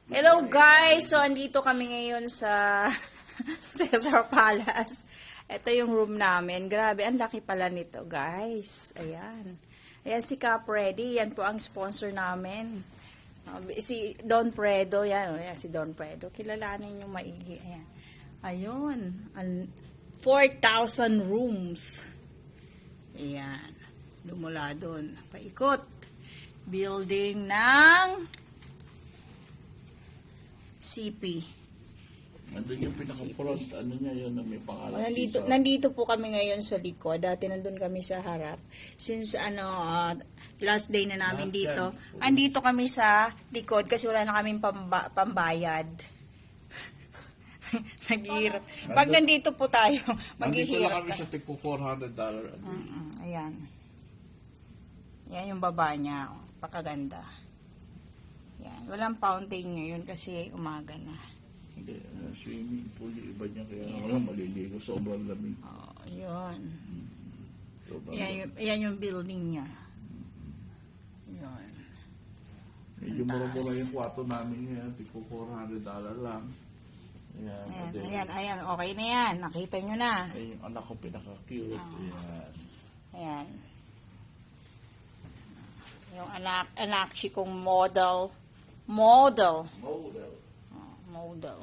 Hello guys! So, andito kami ngayon sa Cesar Palace. Ito yung room namin. Grabe, ang laki pala nito guys. Ayan. Ayan si Cap Ready. Yan po ang sponsor namin. Si Don Predo. Yan, ayan si Don Predo. Kilalanin yung maigi. Ayan. Ayun. 4,000 rooms. Ayan. Lumula doon. Paikot. Building ng CP. Nandun yung pinaka-front, ano niya yun, na may pangalan. Nandito po kami ngayon sa likod. Dati nandun kami sa harap. Since last day na namin dito. Andito kami sa likod kasi wala na kaming pambayad. Naghihirap. Pag nandito po tayo, Nandito lang maghihirap. kami sa tipo $400. Ayan. Yan yung baba niya. Pakaganda. Yan. Walang fountain ngayon kasi umaga na. Hindi, swimming pool, yung iba niya kaya wala maliligo, sobrang lamig. Oh, yun. Sobrang Yan yung building niya. Yun. medyo mura-mura yung kwarto namin ngayon, tipo $400 lang. Ayan. Okay na yan. Nakita nyo na. Ay, yung anak ko pinaka-cute. Ayan. Ayan. Yung anak si kong model. Model. Model.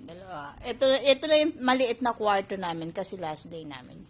Dalawa. Ito na yung maliit na kwarto namin kasi last day namin